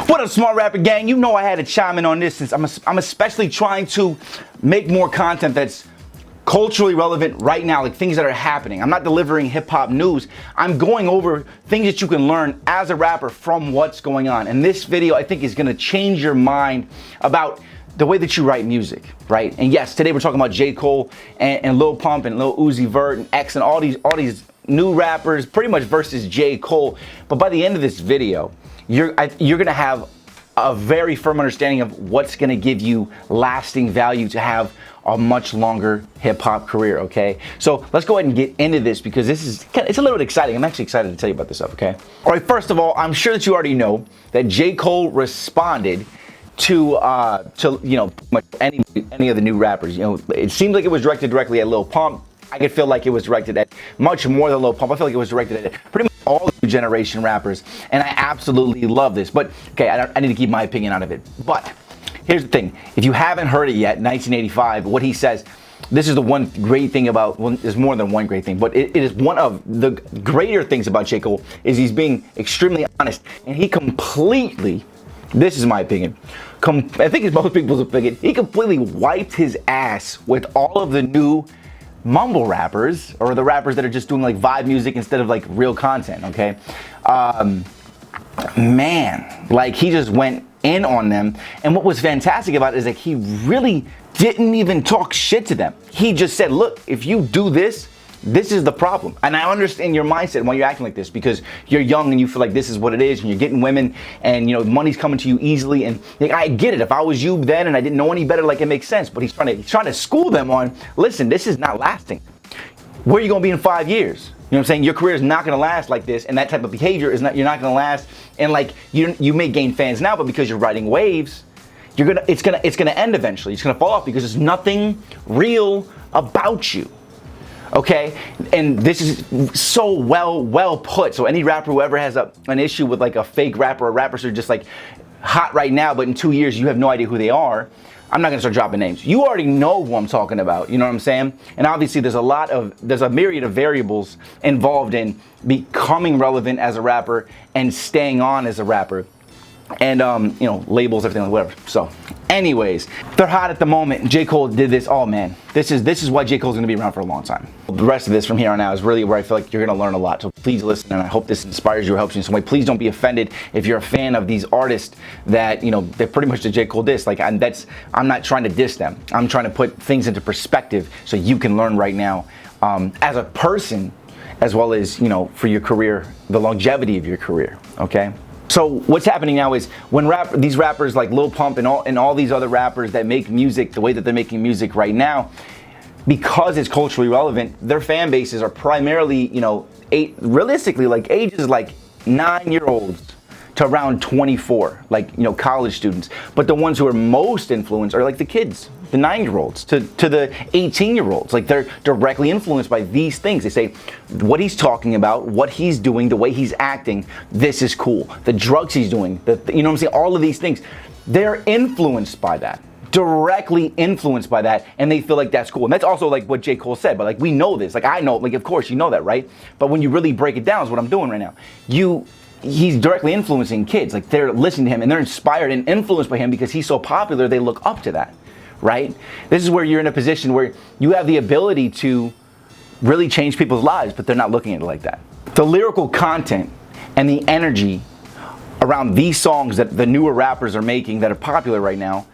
What up, Smart Rapper Gang? You know I had to chime in on this since I'm especially trying to make more content that's culturally relevant right now, like things that are happening. I'm not delivering hip-hop news. I'm going over things that you can learn as a rapper from what's going on. And this video, I think, is gonna change your mind about the way that you write music, right? And yes, today we're talking about J. Cole and Lil Pump and Lil Uzi Vert and X and all these new rappers, pretty much versus J. Cole. But by the end of this video, you're gonna have a very firm understanding of what's gonna give you lasting value to have a much longer hip-hop career, okay? So let's go ahead and get into this because it's a little bit exciting. I'm actually excited to tell you about this stuff, okay? All right, first of all, I'm sure that you already know that J. Cole responded to you know, any of the new rappers. You know, it seems like it was directed directly at Lil Pump. I could feel like it was directed at much more than Lil Pump. I feel like it was directed at pretty much all the new generation rappers, and I absolutely love this. But okay, I need to keep my opinion out of it. But here's the thing: if you haven't heard it yet, 1985, what he says. This is the one great thing about, well, there's more than one great thing, but it is one of the greater things about J. Cole is he's being extremely honest, and he completely, this is my opinion, I think it's most people's opinion, he completely wiped his ass with all of the new mumble rappers, or the rappers that are just doing like vibe music instead of like real content, okay? Man, like he just went in on them, and what was fantastic about it is that he really didn't even talk shit to them. He just said, look, if you do this, this is the problem. And I understand your mindset when you're acting like this because you're young and you feel like this is what it is and you're getting women and, you know, money's coming to you easily. And like, I get it. If I was you then and I didn't know any better, like it makes sense. But he's trying to school them on, listen, this is not lasting. Where are you going to be in 5 years? You know what I'm saying? Your career is not going to last like this, and that type of behavior is not. You're not going to last. And like you may gain fans now, but because you're riding waves, it's gonna end eventually. It's gonna fall off because there's nothing real about you. Okay, and this is so well put. So any rapper who ever has an issue with like a fake rapper or rappers who are just like hot right now, but in 2 years you have no idea who they are, I'm not gonna start dropping names. You already know who I'm talking about. You know what I'm saying? And obviously there's a myriad of variables involved in becoming relevant as a rapper and staying on as a rapper. And you know, labels, everything, whatever. So anyways, they're hot at the moment. J. Cole did this. Oh man, this is why J. Cole's gonna be around for a long time. The rest of this from here on out is really where I feel like you're gonna learn a lot. So please listen, and I hope this inspires you or helps you in some way. Please don't be offended if you're a fan of these artists that, you know, they're pretty much the J. Cole diss. Like I'm not trying to diss them. I'm trying to put things into perspective so you can learn right now as a person, as well as, you know, for your career, the longevity of your career. Okay. So what's happening now is when these rappers like Lil Pump and all these other rappers that make music the way that they're making music right now, because it's culturally relevant, their fan bases are primarily, you know, realistically like ages like 9-year-olds to around 24, like, you know, college students. But the ones who are most influenced are like the kids, the 9-year-olds to the 18-year-olds. Like they're directly influenced by these things. They say what he's talking about, what he's doing, the way he's acting, this is cool. The drugs he's doing, you know what I'm saying? All of these things, they're influenced by that. Directly influenced by that, and they feel like that's cool. And that's also like what J. Cole said, but like we know this. Like I know, like of course you know that, right? But when you really break it down is what I'm doing right now. He's directly influencing kids. Like they're listening to him and they're inspired and influenced by him because he's so popular, they look up to that, right? This is where you're in a position where you have the ability to really change people's lives, but they're not looking at it like that. The lyrical content and the energy around these songs that the newer rappers are making that are popular right now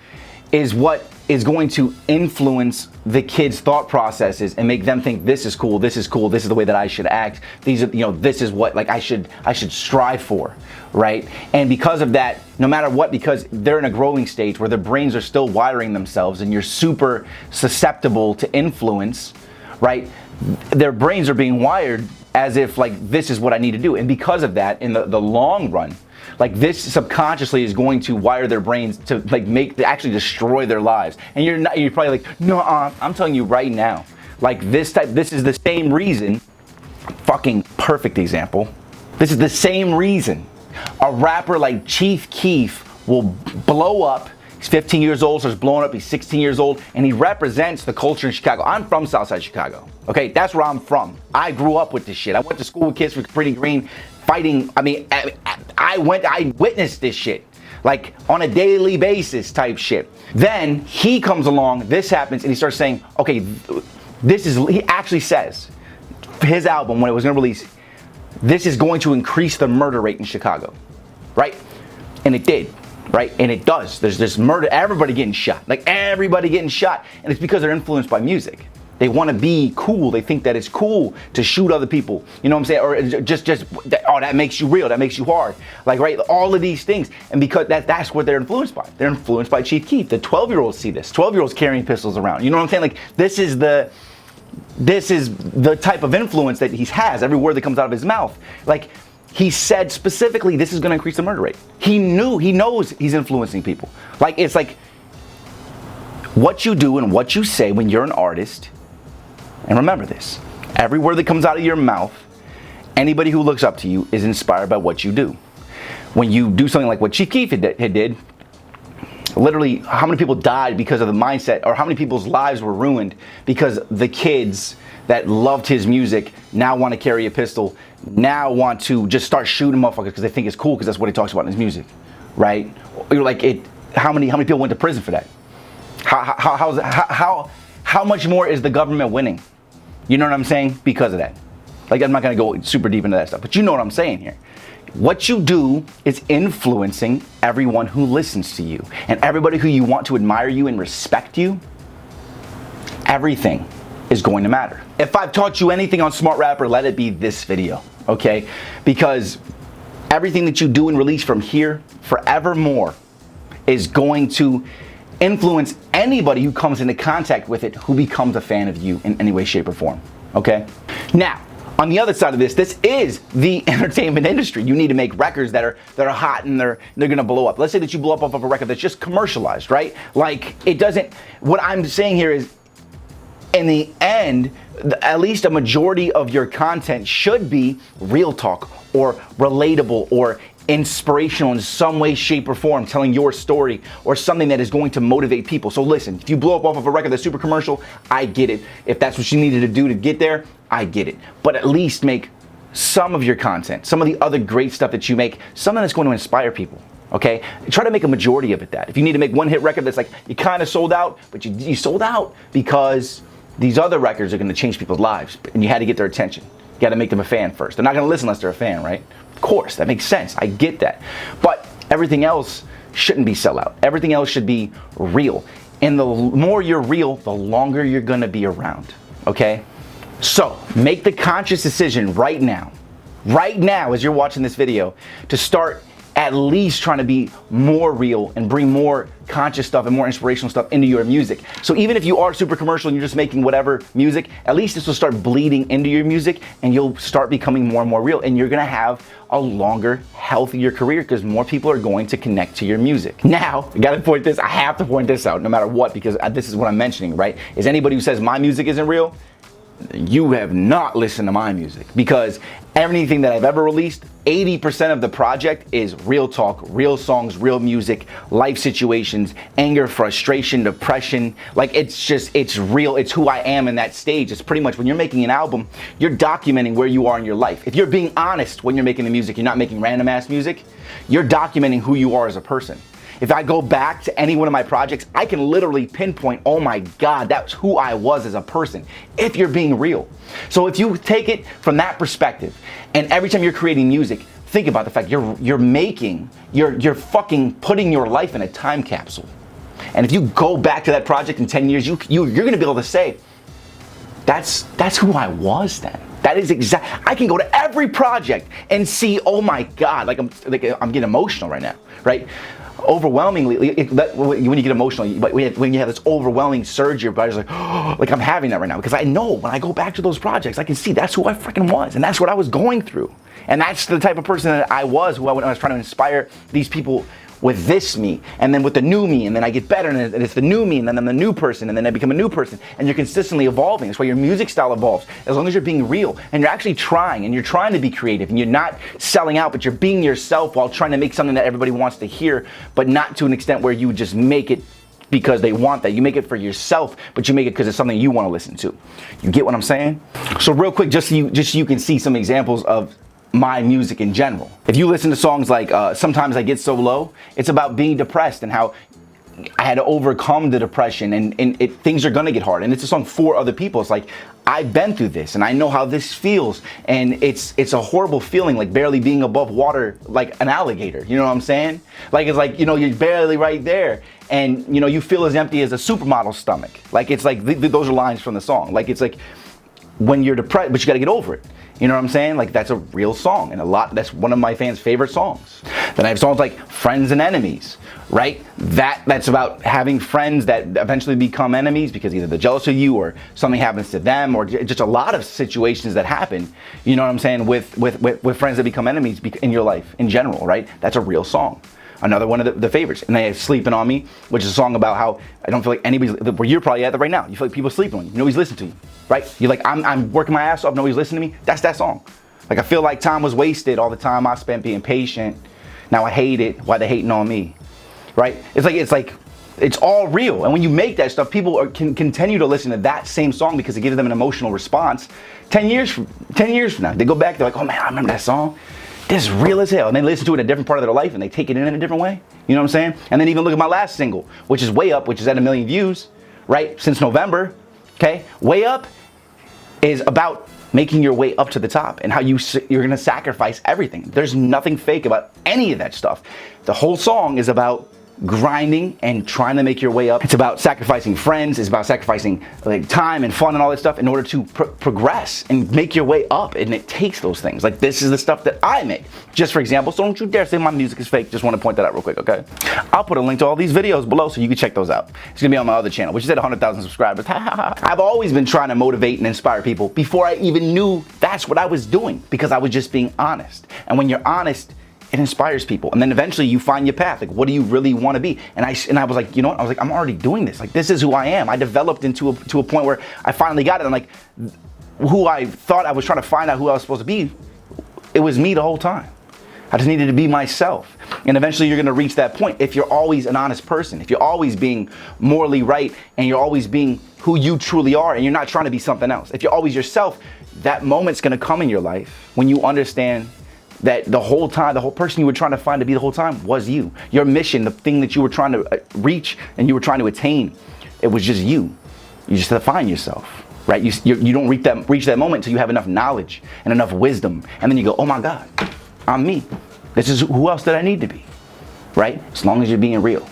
is what is going to influence the kids' thought processes and make them think this is cool, this is cool, this is the way that I should act. These are, you know, this is what like I should strive for, right? And because of that, no matter what, because they're in a growing stage where their brains are still wiring themselves and you're super susceptible to influence, right? Their brains are being wired as if like this is what I need to do. And because of that, in the long run, like this subconsciously is going to wire their brains to like actually destroy their lives. And you're probably like, no, I'm telling you right now, like this is the same reason, fucking perfect example. This is the same reason a rapper like Chief Keef will blow up. He's 15 years old, starts blowing up, he's 16 years old, and he represents the culture in Chicago. I'm from Southside Chicago, okay? That's where I'm from. I grew up with this shit. I went to school with kids with Pretty Green, fighting. I mean, I witnessed this shit. like on a daily basis type shit. Then he comes along, this happens, and he starts saying, okay, he actually says, his album, when it was gonna release, this is going to increase the murder rate in Chicago, right? And it did, right? And it does. There's this murder, everybody getting shot, like everybody getting shot. And it's because they're influenced by music. They want to be cool. They think that it's cool to shoot other people. You know what I'm saying? Or just oh, that makes you real. That makes you hard. Like, right? All of these things. And because that's what they're influenced by. They're influenced by Chief Keef. The 12-year-olds see this. 12-year-olds carrying pistols around. You know what I'm saying? Like, this is the type of influence that he has. Every word that comes out of his mouth. Like, he said specifically, this is going to increase the murder rate. He knows he's influencing people. Like, it's like what you do and what you say when you're an artist. And remember this, every word that comes out of your mouth, anybody who looks up to you is inspired by what you do. When you do something like what Chief Keef did, literally how many people died because of the mindset, or how many people's lives were ruined because the kids that loved his music now want to carry a pistol, now want to just start shooting motherfuckers because they think it's cool because that's what he talks about in his music, right? You're like, how many people went to prison for that? How much more is the government winning? You know what I'm saying? Because of that. Like, I'm not gonna go super deep into that stuff, but you know what I'm saying here. What you do is influencing everyone who listens to you, and everybody who you want to admire you and respect you. Everything is going to matter. If I've taught you anything on Smart Rapper, let it be this video, okay? Because everything that you do and release from here forevermore is going to influence anybody who comes into contact with it, who becomes a fan of you in any way, shape, or form, okay? Now, on the other side of this is the entertainment industry. You need to make records that are hot and they're gonna blow up. Let's say that you blow up off of a record that's just commercialized, right? Like, it doesn't, what I'm saying here is, in the end, at least a majority of your content should be real talk or relatable or inspirational in some way, shape, or form, telling your story or something that is going to motivate people. So listen, if you blow up off of a record that's super commercial, I get it. If that's what you needed to do to get there, I get it. But at least make some of your content, some of the other great stuff that you make, something that's going to inspire people. Okay? Try to make a majority of it that. If you need to make one hit record that's like, you kind of sold out, but you sold out because these other records are going to change people's lives, and you had to get their attention. You got to make them a fan first. They're not going to listen unless they're a fan, right? Of course, that makes sense. I get that. But everything else shouldn't be sellout. Everything else should be real. And the more you're real, the longer you're going to be around. Okay? So make the conscious decision right now as you're watching this video, to start at least trying to be more real and bring more conscious stuff and more inspirational stuff into your music. So even if you are super commercial and you're just making whatever music, at least this will start bleeding into your music and you'll start becoming more and more real, and you're gonna have a longer, healthier career because more people are going to connect to your music. Now, I have to point this out no matter what, because this is what I'm mentioning, right? Is anybody who says my music isn't real, you have not listened to my music, because everything that I've ever released, 80% of the project is real talk, real songs, real music, life situations, anger, frustration, depression. Like, it's real. It's who I am in that stage. It's pretty much, when you're making an album, you're documenting where you are in your life. If you're being honest when you're making the music, you're not making random ass music, you're documenting who you are as a person. If I go back to any one of my projects, I can literally pinpoint, oh my God, that's who I was as a person, if you're being real. So if you take it from that perspective, and every time you're creating music, think about the fact you're fucking putting your life in a time capsule. And if you go back to that project in 10 years, you're gonna be able to say, that's who I was then. That is I can go to every project and see, oh my God, I'm getting emotional right now, right? Overwhelmingly, when you get emotional, when you have this overwhelming surge, your body's like, oh, like I'm having that right now, because I know when I go back to those projects, I can see that's who I freaking was, and that's what I was going through, and that's the type of person that I was, when I was trying to inspire these people with this me, and then with the new me, and then I get better, and it's the new me, and then I'm the new person, and then I become a new person, and you're consistently evolving. That's why your music style evolves, as long as you're being real, and you're actually trying, and you're trying to be creative, and you're not selling out, but you're being yourself while trying to make something that everybody wants to hear, but not to an extent where you just make it because they want that. You make it for yourself, but you make it because it's something you want to listen to. You get what I'm saying? So real quick, just so you can see some examples of my music in general. If you listen to songs like Sometimes I Get So Low, it's about being depressed and how I had to overcome the depression, and things are gonna get hard. And it's a song for other people. It's like, I've been through this and I know how this feels, and it's a horrible feeling, like barely being above water like an alligator. You know what I'm saying? Like, it's like, you know, you're barely right there, and you know, you feel as empty as a supermodel's stomach. Like, it's like those are lines from the song. Like, it's like when you're depressed, but you gotta get over it. You know what I'm saying? Like, that's a real song, and that's one of my fans' favorite songs. Then I have songs like Friends and Enemies, right? That's about having friends that eventually become enemies because either they're jealous of you or something happens to them, or just a lot of situations that happen, you know what I'm saying, with friends that become enemies in your life in general, right? That's a real song. Another one of the favorites. And they have Sleeping on Me, which is a song about how I don't feel like anybody's, where you're probably at right now. You feel like people sleeping on you. Nobody's listening to you, right? You're like, I'm working my ass off, nobody's listening to me. That's that song. Like, I feel like time was wasted, all the time I spent being patient. Now I hate it, why they hating on me, right? It's all real. And when you make that stuff, people can continue to listen to that same song because it gives them an emotional response. 10 years from now, they go back, they're like, oh man, I remember that song. This is real as hell. And they listen to it in a different part of their life and they take it in a different way. You know what I'm saying? And then even look at my last single, which is Way Up, which is at 1 million views, right? Since November, okay? Way Up is about making your way up to the top and how you're gonna sacrifice everything. There's nothing fake about any of that stuff. The whole song is about grinding and trying to make your way up. It's about sacrificing friends. It's about sacrificing like time and fun and all that stuff in order to progress and make your way up. And it takes those things. Like, this is the stuff that I make. Just for example, so don't you dare say my music is fake. Just want to point that out real quick, okay? I'll put a link to all these videos below so you can check those out. It's gonna be on my other channel, which is at 100,000 subscribers. I've always been trying to motivate and inspire people before I even knew that's what I was doing, because I was just being honest. And when you're honest, it inspires people. And then eventually you find your path. Like, what do you really want to be? And I was like, you know what? I was like, I'm already doing this. Like, this is who I am. I developed to a point where I finally got it. I'm like, who I thought I was trying to find out who I was supposed to be, it was me the whole time. I just needed to be myself. And eventually you're gonna reach that point if you're always an honest person, if you're always being morally right, and you're always being who you truly are, and you're not trying to be something else. If you're always yourself, that moment's gonna come in your life when you understand that the whole time, the whole person you were trying to find to be the whole time was you. Your mission, the thing that you were trying to reach and you were trying to attain, it was just you. You just have to find yourself, right? You don't reach that moment until you have enough knowledge and enough wisdom. And then you go, oh my God, I'm me. This is who else did I need to be, right? As long as you're being real.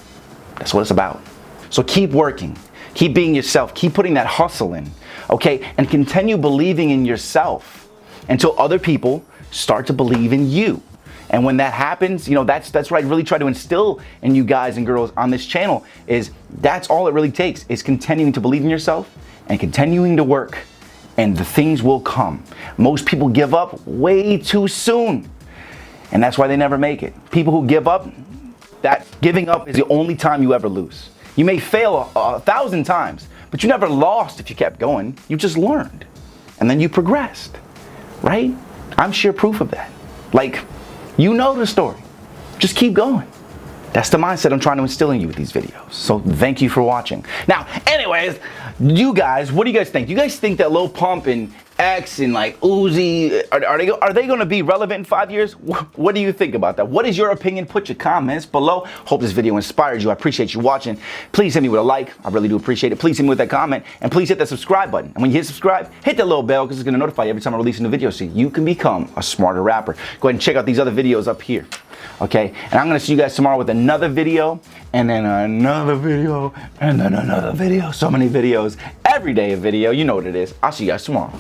That's what it's about. So keep working, keep being yourself, keep putting that hustle in, okay? And continue believing in yourself until other people start to believe in you. And when that happens, you know, that's what I really try to instill in you guys and girls on this channel, is that's all it really takes, is continuing to believe in yourself and continuing to work, and the things will come. Most people give up way too soon, and that's why they never make it. People who give up, that giving up is the only time you ever lose. You may fail 1,000 times, but you never lost if you kept going. You just learned, and then you progressed, right? I'm sheer proof of that. Like, you know the story. Just keep going. That's the mindset I'm trying to instill in you with these videos. So thank you for watching. Now, anyways, you guys, what do you guys think? Do you guys think that Lil Pump and X and like Uzi, are they going to be relevant in 5 years? What do you think about that? What is your opinion? Put your comments below. Hope this video inspired you. I appreciate you watching. Please hit me with a like. I really do appreciate it. Please hit me with that comment, and please hit that subscribe button. And when you hit subscribe, hit that little bell, because it's going to notify you every time I release a new video so you can become a smarter rapper. Go ahead and check out these other videos up here. Okay, and I'm gonna see you guys tomorrow with another video, and then another video, and then another video. So many videos, every day a video. You know what it is. I'll see you guys tomorrow.